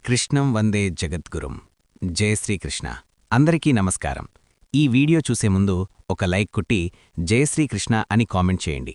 కృష్ణం వందే జగద్గురుం. జయ శ్రీకృష్ణ. అందరికీ నమస్కారం. ఈ వీడియో చూసే ముందు ఒక లైక్ కొట్టి జయ శ్రీకృష్ణ అని కామెంట్ చేయండి.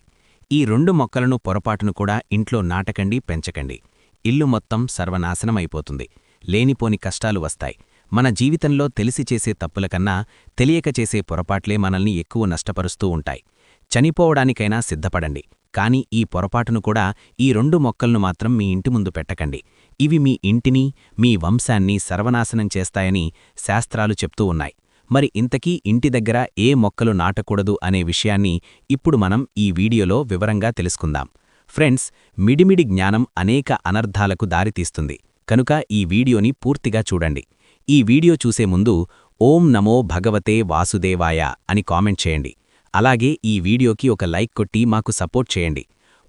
ఈ రెండు మొక్కలను పొరపాటును కూడా ఇంట్లో నాటకండి, పెంచకండి. ఇల్లు మొత్తం సర్వనాశనమైపోతుంది. లేనిపోని కష్టాలు వస్తాయి. మన జీవితంలో తెలిసి చేసే తప్పులకన్నా తెలియక చేసే పొరపాట్లే మనల్ని ఎక్కువ నష్టపరుస్తూ ఉంటాయి. చనిపోవడానికైనా సిద్ధపడండి, కానీ ఈ పొరపాటును కూడా ఈ రెండు మొక్కలను మాత్రం మీ ఇంటి ముందు పెట్టకండి. ఇవి మీ ఇంటిని, మీ వంశాన్ని సర్వనాశనం చేస్తాయని శాస్త్రాలు చెప్తూ ఉన్నాయి. మరి ఇంతకీ ఇంటి దగ్గర ఏ మొక్కలు నాటకూడదు అనే విషయాన్ని ఇప్పుడు మనం ఈ వీడియోలో వివరంగా తెలుసుకుందాం. ఫ్రెండ్స్, మిడిమిడి జ్ఞానం అనేక అనర్థాలకు దారితీస్తుంది. కనుక ఈ వీడియోని పూర్తిగా చూడండి. ఈ వీడియో చూసే ముందు ఓం నమో భగవతే వాసుదేవాయ అని కామెంట్ చేయండి. అలాగే ఈ వీడియోకి ఒక లైక్ కొట్టి మాకు సపోర్ట్ చేయండి.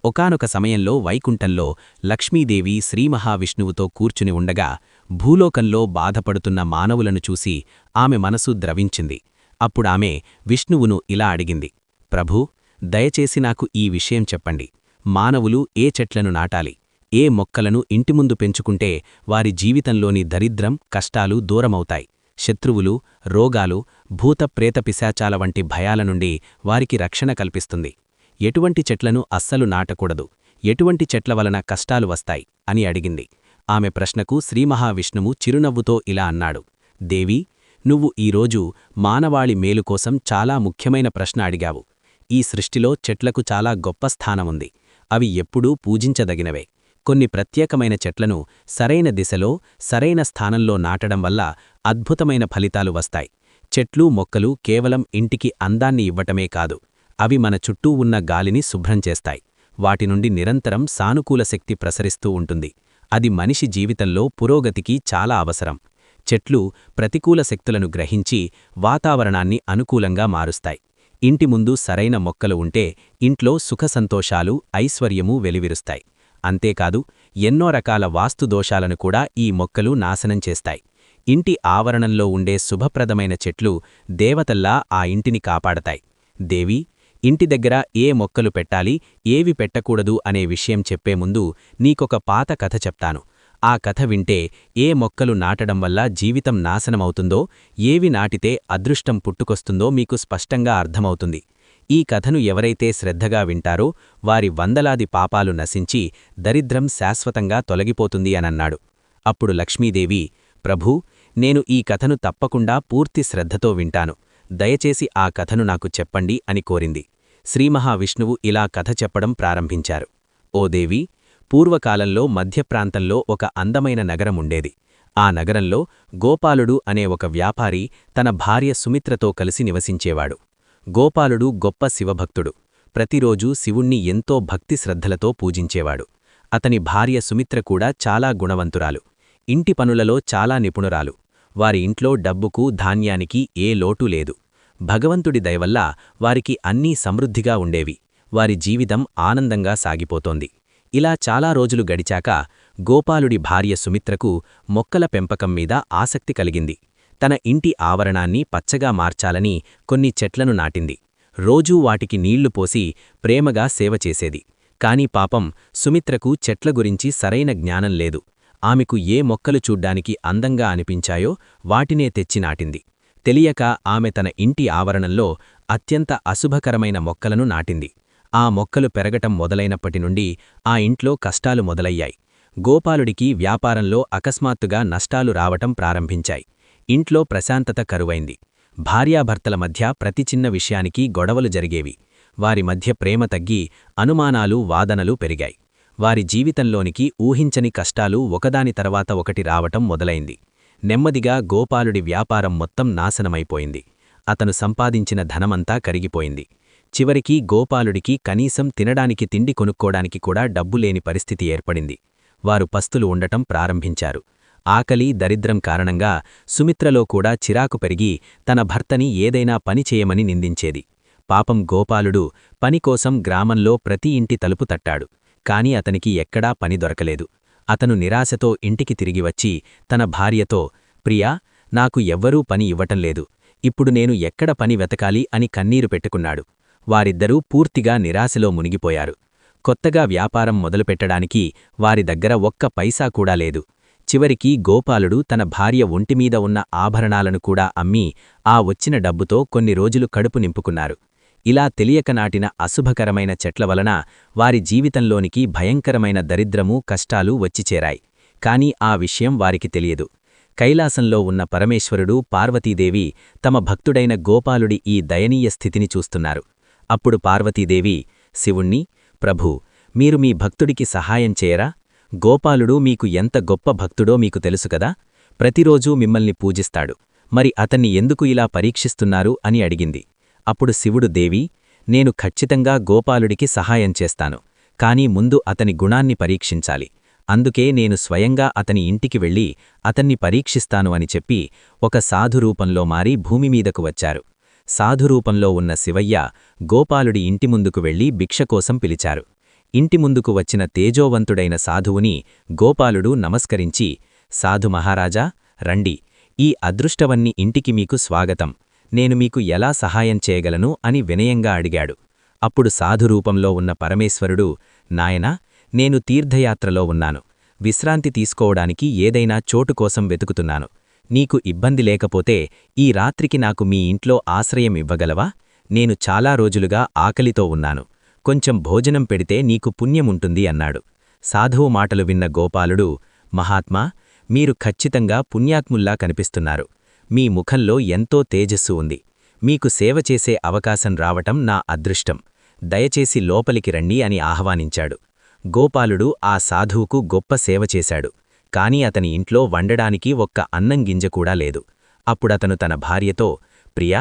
ఒకానొక సమయంలో వైకుంఠంలో లక్ష్మీదేవి శ్రీమహావిష్ణువుతో కూర్చుని ఉండగా భూలోకంలో బాధపడుతున్న మానవులను చూసి ఆమె మనసు ద్రవించింది. అప్పుడామె విష్ణువును ఇలా అడిగింది, ప్రభూ, దయచేసి నాకు ఈ విషయం చెప్పండి. మానవులు ఏ చెట్లను నాటాలి, ఏ మొక్కలను ఇంటిముందు పెంచుకుంటే వారి జీవితంలోని దరిద్రం, కష్టాలు దూరమవుతాయి, శత్రువులు, రోగాలు, భూత ప్రేత పిశాచాల వంటి భయాల నుండి వారికి రక్షణ కల్పిస్తుంది? ఎటువంటి చెట్లను అస్సలు నాటకూడదు, ఎటువంటి చెట్ల వలన కష్టాలు వస్తాయి అని అడిగింది. ఆమె ప్రశ్నకు శ్రీమహావిష్ణువు చిరునవ్వుతో ఇలా అన్నాడు, దేవీ, నువ్వు ఈరోజు మానవాళి మేలు కోసం చాలా ముఖ్యమైన ప్రశ్న అడిగావు. ఈ సృష్టిలో చెట్లకు చాలా గొప్ప స్థానముంది. అవి ఎప్పుడూ పూజించదగినవే. కొన్ని ప్రత్యేకమైన చెట్లను సరైన దిశలో, సరైన స్థానంలో నాటడం వల్ల అద్భుతమైన ఫలితాలు వస్తాయి. చెట్లు, మొక్కలు కేవలం ఇంటికి అందాన్ని ఇవ్వటమే కాదు, అవి మన చుట్టూ ఉన్న గాలిని శుభ్రం చేస్తాయి. వాటి నుండి నిరంతరం సానుకూల శక్తి ప్రసరిస్తూ ఉంటుంది. అది మనిషి జీవితంలో పురోగతికి చాలా అవసరం. చెట్లు ప్రతికూల శక్తులను గ్రహించి వాతావరణాన్ని అనుకూలంగా మారుస్తాయి. ఇంటి ముందు సరైన మొక్కలు ఉంటే ఇంట్లో సుఖసంతోషాలు, ఐశ్వర్యమూ వెలివిరుస్తాయి. అంతేకాదు, ఎన్నో రకాల వాస్తుదోషాలను కూడా ఈ మొక్కలు నాశనం చేస్తాయి. ఇంటి ఆవరణంలో ఉండే శుభప్రదమైన చెట్లు దేవతల్లా ఆ ఇంటిని కాపాడతాయి. దేవీ, ఇంటి దగ్గర ఏ మొక్కలు పెట్టాలి, ఏవి పెట్టకూడదు అనే విషయం చెప్పే ముందు నీకొక పాత కథ చెప్తాను. ఆ కథ వింటే ఏ మొక్కలు నాటడం వల్ల జీవితం నాశనమవుతుందో, ఏవి నాటితే అదృష్టం పుట్టుకొస్తుందో మీకు స్పష్టంగా అర్థమవుతుంది. ఈ కథను ఎవరైతే శ్రద్ధగా వింటారో వారి వందలాది పాపాలు నశించి దరిద్రం శాశ్వతంగా తొలగిపోతుంది అనన్నాడు. అప్పుడు లక్ష్మీదేవి, ప్రభూ, నేను ఈ కథను తప్పకుండా పూర్తి శ్రద్ధతో వింటాను. దయచేసి ఆ కథను నాకు చెప్పండి అని కోరింది. శ్రీమహావిష్ణువు ఇలా కథ చెప్పడం ప్రారంభించారు. ఓ దేవి, పూర్వకాలంలో మధ్యప్రాంతంలో ఒక అందమైన నగరముండేది. ఆ నగరంలో గోపాలుడు అనే ఒక వ్యాపారి తన భార్య సుమిత్రతో కలిసి నివసించేవాడు. గోపాలుడు గొప్ప శివభక్తుడు. ప్రతిరోజూ శివుణ్ణి ఎంతో భక్తి శ్రద్ధలతో పూజించేవాడు. అతని భార్య సుమిత్ర కూడా చాలా గుణవంతురాలు. ఇంటి పనులలో చాలా నిపుణురాలు. వారి ఇంట్లో డబ్బుకు, ధాన్యానికి ఏ లోటూ లేదు. భగవంతుడి దయవల్ల వారికి అన్నీ సమృద్ధిగా ఉండేవి. వారి జీవితం ఆనందంగా సాగిపోతోంది. ఇలా చాలా రోజులు గడిచాక గోపాలుడి భార్య సుమిత్రకు మొక్కల పెంపకం మీద ఆసక్తి కలిగింది. తన ఇంటి ఆవరణాన్ని పచ్చగా మార్చాలని కొన్ని చెట్లను నాటింది. రోజూ వాటికి నీళ్లు పోసి ప్రేమగా సేవ చేసేది. కాని పాపం, సుమిత్రకు చెట్ల గురించి సరైన జ్ఞానం లేదు. ఆమెకు ఏ మొక్కలు చూడ్డానికి అందంగా అనిపించాయో వాటినే తెచ్చి నాటింది. తెలియక ఆమె తన ఇంటి ఆవరణంలో అత్యంత అశుభకరమైన మొక్కలను నాటింది. ఆ మొక్కలు పెరగటం మొదలైనప్పటి నుండి ఆ ఇంట్లో కష్టాలు మొదలయ్యాయి. గోపాలుడికి వ్యాపారంలో అకస్మాత్తుగా నష్టాలు రావటం ప్రారంభించాయి. ఇంట్లో ప్రశాంతత కరువైంది. భార్యాభర్తల మధ్య ప్రతి చిన్న విషయానికి గొడవలు జరిగేవి. వారి మధ్య ప్రేమ తగ్గి అనుమానాలు, వాదనలు పెరిగాయి. వారి జీవితంలోనికి ఊహించని కష్టాలు ఒకదాని తర్వాత ఒకటి రావటం మొదలైంది. నెమ్మదిగా గోపాలుడి వ్యాపారం మొత్తం నాశనమైపోయింది. అతను సంపాదించిన ధనమంతా కరిగిపోయింది. చివరికి గోపాలుడికి కనీసం తినడానికి తిండి కొనుక్కోడానికి కూడా డబ్బులేని పరిస్థితి ఏర్పడింది. వారు పస్తులు ఉండటం ప్రారంభించారు. ఆకలి, దరిద్రం కారణంగా సుమిత్రలో కూడా చిరాకు పెరిగి తన భర్తని ఏదైనా పని చేయమని నిందించేది. పాపం గోపాలుడు పనికోసం గ్రామంలో ప్రతి ఇంటి తలుపు తట్టాడు. కాని అతనికి ఎక్కడా పని దొరకలేదు. అతను నిరాశతో ఇంటికి తిరిగి వచ్చి తన భార్యతో, ప్రియా, నాకు ఎవ్వరూ పని ఇవ్వటంలేదు. ఇప్పుడు నేను ఎక్కడ పని వెతకాలి అని కన్నీరు పెట్టుకున్నాడు. వారిద్దరూ పూర్తిగా నిరాశలో మునిగిపోయారు. కొత్తగా వ్యాపారం మొదలుపెట్టడానికి వారి దగ్గర ఒక్క పైసా కూడా లేదు. చివరికి గోపాలుడు తన భార్య ఒంటిమీద ఉన్న ఆభరణాలను కూడా అమ్మి ఆ వచ్చిన డబ్బుతో కొన్ని రోజులు కడుపు నింపుకున్నారు. ఇలా తెలియక నాటిన అశుభకరమైన చెట్ల వలన వారి జీవితంలోనికి భయంకరమైన దరిద్రమూ కష్టాలు వచ్చిచేరాయి. కాని ఆ విషయం వారికి తెలియదు. కైలాసంలో ఉన్న పరమేశ్వరుడు, పార్వతీదేవి తమ భక్తుడైన గోపాలుడి ఈ దయనీయ స్థితిని చూస్తున్నారు. అప్పుడు పార్వతీదేవి శివుణ్ణి, ప్రభూ, మీరు మీ భక్తుడికి సహాయం చేయరా? గోపాలుడు మీకు ఎంత గొప్ప భక్తుడో మీకు తెలుసుకదా? ప్రతిరోజూ మిమ్మల్ని పూజిస్తాడు. మరి అతన్ని ఎందుకు ఇలా పరీక్షిస్తున్నారు అని అడిగింది. అప్పుడు శివుడు, దేవి, నేను ఖచ్చితంగా గోపాలుడికి సహాయం చేస్తాను. కాని ముందు అతని గుణాన్ని పరీక్షించాలి. అందుకే నేను స్వయంగా అతని ఇంటికి వెళ్ళి అతన్ని పరీక్షిస్తాను అని చెప్పి ఒక సాధురూపంలో మారి భూమిమీదకు వచ్చారు. సాధురూపంలో ఉన్న శివయ్య గోపాలుడి ఇంటి ముందుకు వెళ్లి భిక్ష కోసం పిలిచారు. ఇంటి ముందుకు వచ్చిన తేజోవంతుడైన సాధువుని గోపాలుడు నమస్కరించి, సాధు మహారాజా, రండి, ఈ అదృష్టవన్ని ఇంటికి మీకు స్వాగతం. నేను మీకు ఎలా సహాయం చేయగలను అని వినయంగా అడిగాడు. అప్పుడు సాధురూపంలో ఉన్న పరమేశ్వరుడు, నాయనా, నేను తీర్థయాత్రలో ఉన్నాను. విశ్రాంతి తీసుకోవడానికి ఏదైనా చోటు కోసం వెతుకుతున్నాను. నీకు ఇబ్బంది లేకపోతే ఈ రాత్రికి నాకు మీ ఇంట్లో ఆశ్రయం ఇవ్వగలవా? నేను చాలా రోజులుగా ఆకలితో ఉన్నాను. కొంచెం భోజనం పెడితే నీకు పుణ్యముంటుంది అన్నాడు. సాధువు మాటలు విన్న గోపాలుడు, మహాత్మా, మీరు ఖచ్చితంగా పుణ్యాత్ముల్లా కనిపిస్తున్నారు. మీ ముఖంలో ఎంతో తేజస్సు ఉంది. మీకు సేవ చేసే అవకాశం రావటం నా అదృష్టం. దయచేసి లోపలికి రండి అని ఆహ్వానించాడు. గోపాలుడు ఆ సాధువుకు గొప్ప సేవ చేశాడు. కాని అతని ఇంట్లో వండడానికి ఒక్క అన్నం గింజ కూడా లేదు. అప్పుడతను తన భార్యతో, ప్రియా,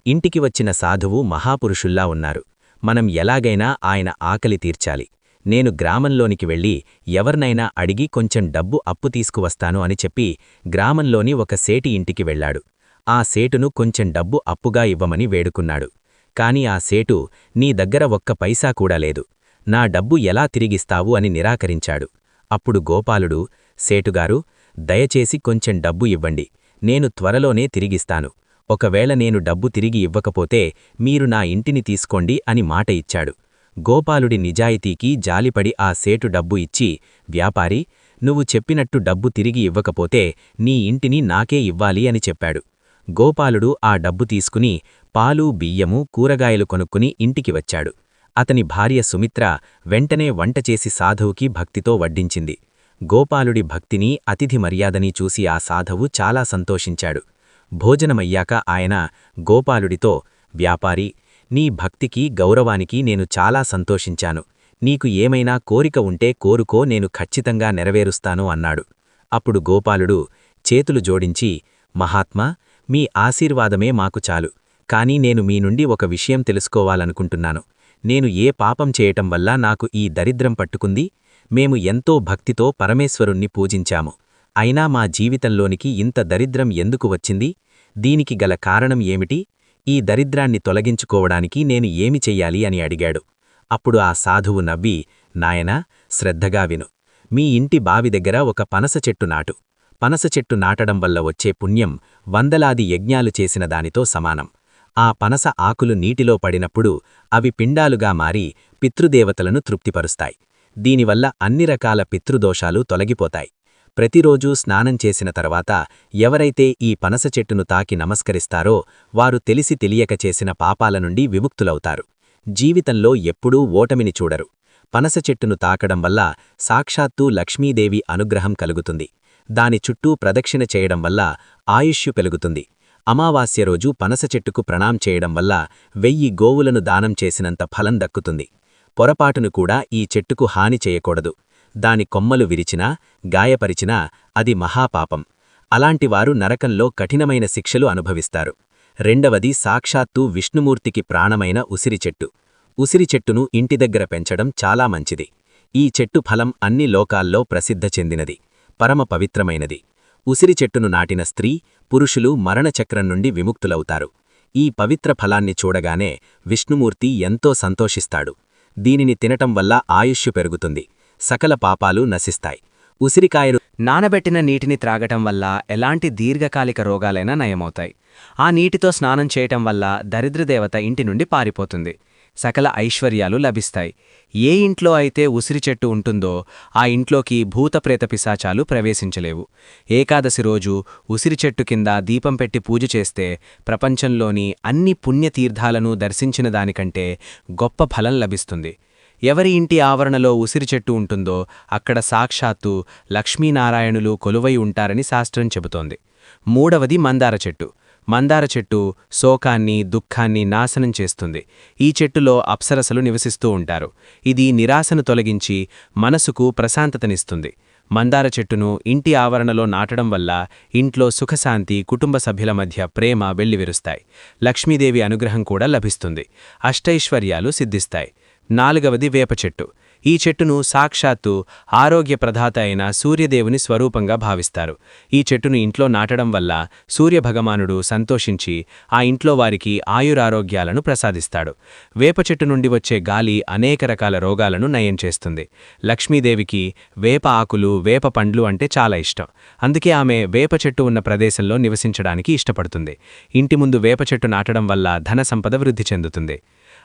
ఇంటికి వచ్చిన సాధువు మహాపురుషుల్లా ఉన్నారు. మనం ఎలాగైనా ఆయన ఆకలి తీర్చాలి. నేను గ్రామంలోనికి వెళ్ళి ఎవర్నైనా అడిగి కొంచెం డబ్బు అప్పు తీసుకువస్తాను అని చెప్పి గ్రామంలోని ఒక సేటి ఇంటికి వెళ్లాడు. ఆ సేటును కొంచెం డబ్బు అప్పుగా ఇవ్వమని వేడుకున్నాడు. కాని ఆ సేటు, నీ దగ్గర ఒక్క పైసా కూడా లేదు. నా డబ్బు ఎలా తిరిగిస్తావు అని నిరాకరించాడు. అప్పుడు గోపాలుడు, సేటుగారు, దయచేసి కొంచెం డబ్బు ఇవ్వండి. నేను త్వరలోనే తిరిగిస్తాను. ఒకవేళ నేను డబ్బు తిరిగి ఇవ్వకపోతే మీరు నా ఇంటిని తీసుకోండి అని మాట ఇచ్చాడు. గోపాలుడి నిజాయితీకి జాలిపడి ఆ సేటు డబ్బు ఇచ్చి, వ్యాపారి, నువ్వు చెప్పినట్టు డబ్బు తిరిగి ఇవ్వకపోతే నీ ఇంటిని నాకే ఇవ్వాలి అని చెప్పాడు. గోపాలుడు ఆ డబ్బు తీసుకుని పాలు, బియ్యము, కూరగాయలు కొనుక్కుని ఇంటికి వచ్చాడు. అతని భార్య సుమిత్ర వెంటనే వంటచేసి సాధువుకి భక్తితో వడ్డించింది. గోపాలుడి భక్తిని, అతిథి మర్యాదని చూసి ఆ సాధువు చాలా సంతోషించాడు. భోజనమయ్యాక ఆయన గోపాలుడితో, వ్యాపారి, నీ భక్తికి, గౌరవానికి నేను చాలా సంతోషించాను. నీకు ఏమైనా కోరిక ఉంటే కోరుకో, నేను ఖచ్చితంగా నెరవేరుస్తాను అన్నాడు. అప్పుడు గోపాలుడు చేతులు జోడించి, మహాత్మా, మీ ఆశీర్వాదమే మాకు చాలు. కాని నేను మీ నుండి ఒక విషయం తెలుసుకోవాలనుకుంటున్నాను. నేను ఏ పాపం చేయటం వల్ల నాకు ఈ దరిద్రం పట్టుకుంది? మేము ఎంతో భక్తితో పరమేశ్వరుణ్ణి పూజించాము. అయినా మా జీవితంలోనికి ఇంత దరిద్రం ఎందుకు వచ్చింది? దీనికి గల కారణం ఏమిటి? ఈ దరిద్రాన్ని తొలగించుకోవడానికి నేను ఏమి చెయ్యాలి అని అడిగాడు. అప్పుడు ఆ సాధువు నవ్వి, నాయనా, శ్రద్ధగా విను. మీ ఇంటి బావి దగ్గర ఒక పనస చెట్టు నాటు. పనస చెట్టు నాటడం వల్ల వచ్చే పుణ్యం వందలాది యజ్ఞాలు చేసిన దానితో సమానం. ఆ పనస ఆకులు నీటిలో పడినప్పుడు అవి పిండాలుగా మారి పితృదేవతలను తృప్తిపరుస్తాయి. దీనివల్ల అన్ని రకాల పితృదోషాలు తొలగిపోతాయి. ప్రతిరోజూ స్నానం చేసిన తర్వాత ఎవరైతే ఈ పనస చెట్టును తాకి నమస్కరిస్తారో వారు తెలిసి తెలియక చేసిన పాపాల నుండి విముక్తులవుతారు. జీవితంలో ఎప్పుడూ ఓటమిని చూడరు. పనస చెట్టును తాకడం వల్ల సాక్షాత్తూ లక్ష్మీదేవి అనుగ్రహం కలుగుతుంది. దాని చుట్టూ ప్రదక్షిణ చేయడం వల్ల ఆయుష్యు పెరుగుతుంది. అమావాస్య రోజు పనస చెట్టుకు ప్రణాం చేయడం వల్ల 1000 గోవులను దానం చేసినంత ఫలం దక్కుతుంది. పొరపాటును కూడా ఈ చెట్టుకు హాని చేయకూడదు. దాని కొమ్మలు విరిచినా, గాయపరిచినా అది మహాపాపం. అలాంటివారు నరకంలో కఠినమైన శిక్షలు అనుభవిస్తారు. రెండవది సాక్షాత్తూ విష్ణుమూర్తికి ప్రాణమైన ఉసిరి చెట్టు. ఉసిరి చెట్టును ఇంటి దగ్గర పెంచడం చాలా మంచిది. ఈ చెట్టు ఫలం అన్ని లోకాల్లో ప్రసిద్ధ చెందినది, పరమ పవిత్రమైనది. ఉసిరి చెట్టును నాటిన స్త్రీ, పురుషులు మరణచక్రం నుండి విముక్తులవుతారు. ఈ పవిత్ర ఫలాన్ని చూడగానే విష్ణుమూర్తి ఎంతో సంతోషిస్తాడు. దీనిని తినటం వల్ల ఆయుష్యు పెరుగుతుంది, సకల పాపాలు నశిస్తాయి. ఉసిరికాయలు నానబెట్టిన నీటిని త్రాగటం వల్ల ఎలాంటి దీర్ఘకాలిక రోగాలైనా నయమవుతాయి. ఆ నీటితో స్నానం చేయటం వల్ల దరిద్రదేవత ఇంటి నుండి పారిపోతుంది. సకల ఐశ్వర్యాలు లభిస్తాయి. ఏ ఇంట్లో అయితే ఉసిరి చెట్టు ఉంటుందో ఆ ఇంట్లోకి భూతప్రేత పిశాచాలు ప్రవేశించలేవు. ఏకాదశి రోజు ఉసిరి చెట్టు కింద దీపం పెట్టి పూజ చేస్తే ప్రపంచంలోని అన్ని పుణ్యతీర్థాలను దర్శించిన దానికంటే గొప్ప ఫలం లభిస్తుంది. ఎవరి ఇంటి ఆవరణలో ఉసిరి చెట్టు ఉంటుందో అక్కడ సాక్షాత్తు లక్ష్మీనారాయణులు కొలువై ఉంటారని శాస్త్రం చెబుతోంది. మూడవది మందార చెట్టు. మందార చెట్టు శోకాన్ని, దుఃఖాన్ని నాశనం చేస్తుంది. ఈ చెట్టులో అప్సరసలు నివసిస్తూ ఉంటారు. ఇది నిరాశను తొలగించి మనసుకు ప్రశాంతతనిస్తుంది. మందార చెట్టును ఇంటి ఆవరణలో నాటడం వల్ల ఇంట్లో సుఖశాంతి, కుటుంబ సభ్యుల మధ్య ప్రేమ వెల్లివిరుస్తాయి. లక్ష్మీదేవి అనుగ్రహం కూడా లభిస్తుంది. అష్టైశ్వర్యాలు సిద్ధిస్తాయి. నాలుగవది వేప చెట్టు. ఈ చెట్టును సాక్షాత్తు ఆరోగ్యప్రదాత అయిన సూర్యదేవుని స్వరూపంగా భావిస్తారు. ఈ చెట్టును ఇంట్లో నాటడం వల్ల సూర్యభగవానుడు సంతోషించి ఆ ఇంట్లో వారికి ఆయురారోగ్యాలను ప్రసాదిస్తాడు. వేప చెట్టు నుండి వచ్చే గాలి అనేక రకాల రోగాలను నయం చేస్తుంది. లక్ష్మీదేవికి వేప ఆకులు, వేప పండ్లు అంటే చాలా ఇష్టం. అందుకే ఆమె వేప చెట్టు ఉన్న ప్రదేశంలో నివసించడానికి ఇష్టపడుతుంది. ఇంటి ముందు వేప చెట్టు నాటడం వల్ల ధన సంపద వృద్ధి చెందుతుంది.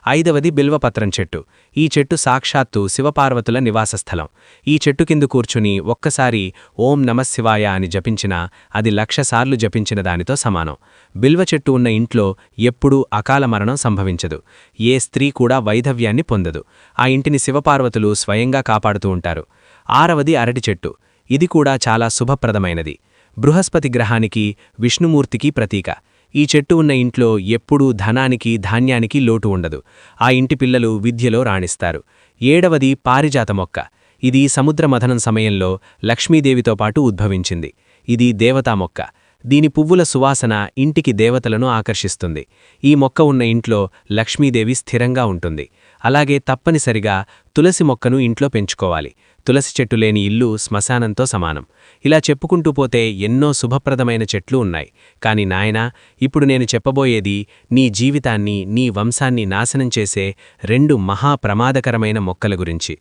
ఐదవది బిల్వపత్రం చెట్టు. ఈ చెట్టు సాక్షాత్తు శివపార్వతుల నివాసస్థలం. ఈ చెట్టు కింద కూర్చుని ఒక్కసారి ఓం నమఃశివాయ అని జపించినా అది 1,00,000 సార్లు జపించిన దానితో సమానం. బిల్వ చెట్టు ఉన్న ఇంట్లో ఎప్పుడూ అకాల మరణం సంభవించదు. ఏ స్త్రీ కూడా వైధవ్యాన్ని పొందదు. ఆ ఇంటిని శివపార్వతులు స్వయంగా కాపాడుతూ ఉంటారు. ఆరవది అరటి చెట్టు. ఇది కూడా చాలా శుభప్రదమైనది. బృహస్పతి గ్రహానికి, విష్ణుమూర్తికి ప్రతీక. ఈ చెట్టు ఉన్న ఇంట్లో ఎప్పుడూ ధనానికి, ధాన్యానికి లోటు ఉండదు. ఆ ఇంటి పిల్లలు విద్యలో రాణిస్తారు. ఏడవది పారిజాత మొక్క. ఇది సముద్ర మథనం సమయంలో లక్ష్మీదేవితో పాటు ఉద్భవించింది. ఇది దేవతా మొక్క. దీని పువ్వుల సువాసన ఇంటికి దేవతలను ఆకర్షిస్తుంది. ఈ మొక్క ఉన్న ఇంట్లో లక్ష్మీదేవి స్థిరంగా ఉంటుంది. అలాగే తప్పనిసరిగా తులసి మొక్కను ఇంట్లో పెంచుకోవాలి. తులసి చెట్టు లేని ఇల్లు శ్మశానంతో సమానం. ఇలా చెప్పుకుంటూ పోతే ఎన్నో శుభప్రదమైన చెట్లు ఉన్నాయి. కాని నాయనా, ఇప్పుడు నేను చెప్పబోయేది నీ జీవితాన్ని, నీ వంశాన్ని నాశనం చేసే 2 మహాప్రమాదకరమైన మొక్కల గురించి.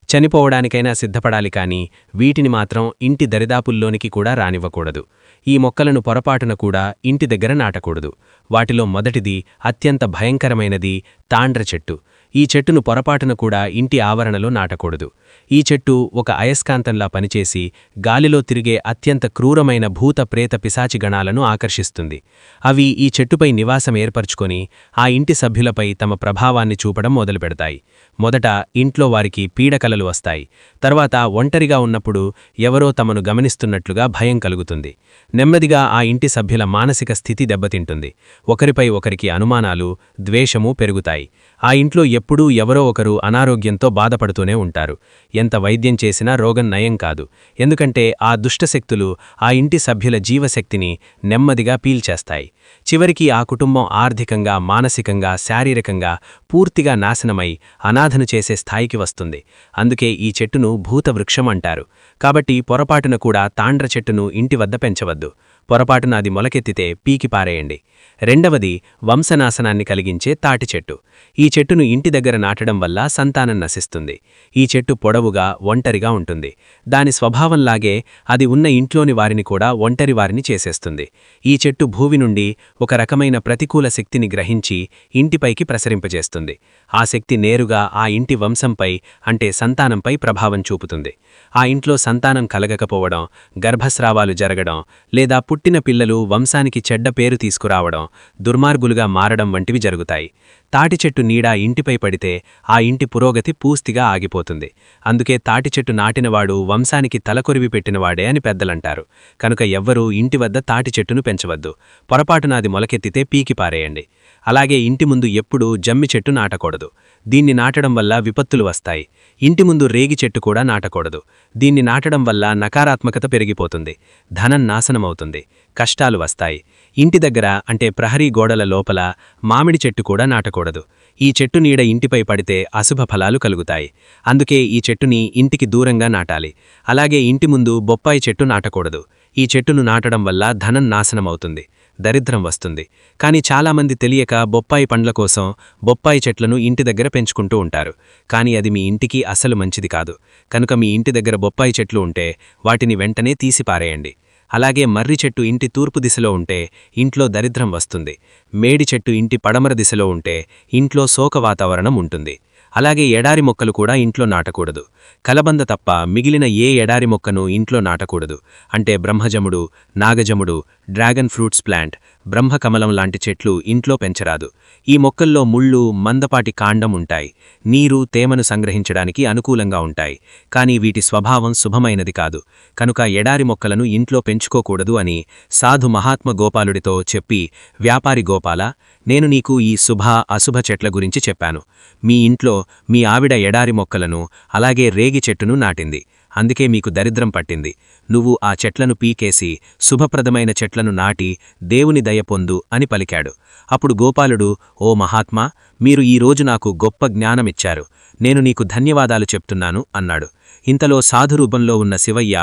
చనిపోవడానికైనా సిద్ధపడాలి కాని వీటిని మాత్రం ఇంటి దరిదాపుల్లోనికి కూడా రానివ్వకూడదు. ఈ మొక్కలను పొరపాటున కూడా ఇంటి దగ్గర నాటకూడదు. వాటిలో మొదటిది, అత్యంత భయంకరమైనది తాండ్ర చెట్టు. ఈ చెట్టును పొరపాటున కూడా ఇంటి ఆవరణలో నాటకూడదు. ఈ చెట్టు ఒక అయస్కాంతంలా పనిచేసి గాలిలో తిరిగే అత్యంత క్రూరమైన భూత ప్రేత పిశాచి గణాలను ఆకర్షిస్తుంది. అవి ఈ చెట్టుపై నివాసం ఏర్పరచుకొని ఆ ఇంటి సభ్యులపై తమ ప్రభావాన్ని చూపడం మొదలుపెడతాయి. మొదట ఇంట్లో వారికి పీడకలలు వస్తాయి. తర్వాత ఒంటరిగా ఉన్నప్పుడు ఎవరో తమను గమనిస్తున్నట్లుగా భయం కలుగుతుంది. నెమ్మదిగా ఆ ఇంటి సభ్యుల మానసిక స్థితి దెబ్బతింటుంది. ఒకరిపై ఒకరికి అనుమానాలు, ద్వేషము పెరుగుతాయి. ఆ ఇంట్లో ఎప్పుడూ ఎవరో ఒకరు అనారోగ్యంతో బాధపడుతూనే ఉంటారు. ఎంత వైద్యం చేసినా రోగం నయం కాదు. ఎందుకంటే ఆ దుష్టశక్తులు ఆ ఇంటి సభ్యుల జీవశక్తిని నెమ్మదిగా పీల్చేస్తాయి. చివరికి ఆ కుటుంబం ఆర్థికంగా, మానసికంగా, శారీరకంగా పూర్తిగా నాశనమై అనాథను చేసే స్థాయికి వస్తుంది. అందుకే ఈ చెట్టును భూతవృక్షం అంటారు. కాబట్టి పొరపాటున కూడా తాండ్ర చెట్టును ఇంటి వద్ద పెంచవద్దు. పొరపాటున అది మొలకెత్తితే పీకి పారేయండి. రెండవది, వంశనాశనాన్ని కలిగించే తాటి చెట్టు. ఈ చెట్టును ఇంటి దగ్గర నాటడం వల్ల సంతానం నశిస్తుంది. ఈ చెట్టు పొడవుగా, ఒంటరిగా ఉంటుంది. దాని స్వభావంలాగే అది ఉన్న ఇంట్లోని వారిని కూడా ఒంటరి వారిని చేసేస్తుంది. ఈ చెట్టు భూమి నుండి ఒక రకమైన ప్రతికూల శక్తిని గ్రహించి ఇంటిపైకి ప్రసరింపజేస్తుంది. ఆ శక్తి నేరుగా ఆ ఇంటి వంశంపై అంటే సంతానంపై ప్రభావం చూపుతుంది. ఆ ఇంట్లో సంతానం కలగకపోవడం, గర్భస్రావాలు జరగడం, లేదా పుట్టిన పిల్లలు వంశానికి చెడ్డ పేరు తీసుకురావడం, దుర్మార్గులుగా మారడం వంటివి జరుగుతాయి. తాటి చెట్టు నీడ ఇంటిపై పడితే ఆ ఇంటి పురోగతి పూర్తిగా ఆగిపోతుంది. అందుకే తాటి చెట్టు నాటినవాడు వంశానికి తలకొరివి పెట్టినవాడే అని పెద్దలంటారు. కనుక ఎవ్వరూ ఇంటి వద్ద తాటి చెట్టును పెంచవద్దు. పొరపాటున అది మొలకెత్తితే పీకి పారేయండి. అలాగే ఇంటి ముందు ఎప్పుడూ జమ్మి చెట్టు నాటకూడదు. దీన్ని నాటడం వల్ల విపత్తులు వస్తాయి. ఇంటి ముందు రేగి చెట్టు కూడా నాటకూడదు. దీన్ని నాటడం వల్ల నకారాత్మకత పెరిగిపోతుంది. ధనం నాశనమవుతుంది. కష్టాలు వస్తాయి. ఇంటి దగ్గర అంటే ప్రహరీ గోడల లోపల మామిడి చెట్టు కూడా నాటకూడదు. ఈ చెట్టు నీడ ఇంటిపై పడితే అశుభ ఫలాలు కలుగుతాయి. అందుకే ఈ చెట్టుని ఇంటికి దూరంగా నాటాలి. అలాగే ఇంటి ముందు బొప్పాయి చెట్టు నాటకూడదు. ఈ చెట్టును నాటడం వల్ల ధనం నాశనమవుతుంది, దరిద్రం వస్తుంది. కానీ చాలామంది తెలియక బొప్పాయి పండ్ల కోసం బొప్పాయి చెట్లను ఇంటి దగ్గర పెంచుకుంటూ ఉంటారు. కానీ అది మీ ఇంటికి అసలు మంచిది కాదు. కనుక మీ ఇంటి దగ్గర బొప్పాయి చెట్లు ఉంటే వాటిని వెంటనే తీసిపారేయండి. అలాగే మర్రి చెట్టు ఇంటి తూర్పు దిశలో ఉంటే ఇంట్లో దరిద్రం వస్తుంది. మేడి చెట్టు ఇంటి పడమర దిశలో ఉంటే ఇంట్లో శోక వాతావరణం ఉంటుంది. అలాగే ఎడారి మొక్కలు కూడా ఇంట్లో నాటకూడదు. కలబంద తప్ప మిగిలిన ఏ ఎడారి మొక్కను ఇంట్లో నాటకూడదు. అంటే బ్రహ్మజముడు, నాగజముడు, డ్రాగన్ ఫ్రూట్స్ ప్లాంట్, బ్రహ్మకమలం లాంటి చెట్లు ఇంట్లో పెంచరాదు. ఈ మొక్కల్లో ముళ్ళు, మందపాటి కాండం ఉంటాయి. నీరు, తేమను సంగ్రహించడానికి అనుకూలంగా ఉంటాయి. కానీ వీటి స్వభావం శుభమైనది కాదు. కనుక ఎడారి మొక్కలను ఇంట్లో పెంచుకోకూడదు అని సాధు మహాత్మ గోపాలుడితో చెప్పి, వ్యాపారి గోపాల, నేను నీకు ఈ శుభ అశుభ చెట్ల గురించి చెప్పాను. మీ ఇంట్లో మీ ఆవిడ ఎడారి మొక్కలను, అలాగే రేగి చెట్టును నాటింది. అందుకే మీకు దరిద్రం పట్టింది. నువ్వు ఆ చెట్లను పీకేసి శుభప్రదమైన చెట్లను నాటి దేవుని దయ పొందు అని పలికాడు. అప్పుడు గోపాలుడు, ఓ మహాత్మా, మీరు ఈరోజు నాకు గొప్ప జ్ఞానమిచ్చారు. నేను నీకు ధన్యవాదాలు చెప్తున్నాను అన్నాడు. ఇంతలో సాధురూపంలో ఉన్న శివయ్య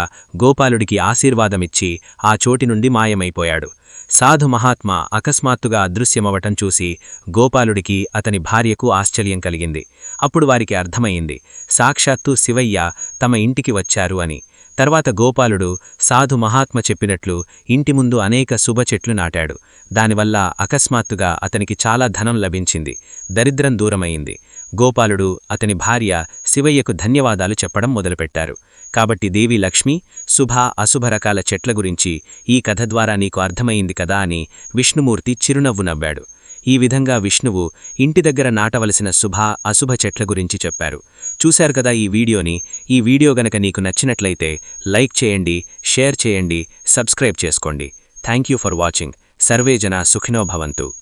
గోపాలుడికి ఆశీర్వాదమిచ్చి ఆ చోటి నుండి మాయమైపోయాడు. సాధు మహాత్మా అకస్మాత్తుగా అదృశ్యమవటం చూసి గోపాలుడికి, అతని భార్యకు ఆశ్చర్యం కలిగింది. అప్పుడు వారికి అర్థమయింది, సాక్షాత్తు శివయ్య తమ ఇంటికి వచ్చారు అని. తర్వాత గోపాలుడు సాధు మహాత్మ చెప్పినట్లు ఇంటి ముందు అనేక శుభ చెట్లు నాటాడు. దానివల్ల అకస్మాత్తుగా అతనికి చాలా ధనం లభించింది. దరిద్రం దూరమయింది. గోపాలుడు, అతని భార్య శివయ్యకు ధన్యవాదాలు చెప్పడం మొదలుపెట్టారు. కాబట్టి దేవి లక్ష్మి, శుభ అశుభ రకాల చెట్ల గురించి ఈ కథ ద్వారా నీకు అర్థమైంది కదా అని విష్ణుమూర్తి చిరునవ్వు నవ్వాడు. ఈ విధంగా విష్ణువు ఇంటి దగ్గర నాటవలసిన శుభ అశుభ చెట్ల గురించి చెప్పారు. చూశారు కదా ఈ వీడియోని. ఈ వీడియో గనక నీకు నచ్చినట్లయితే లైక్ చేయండి, షేర్ చేయండి, సబ్స్క్రైబ్ చేసుకోండి. Thank you for watching. Survey జనా సుఖినో భవంతు.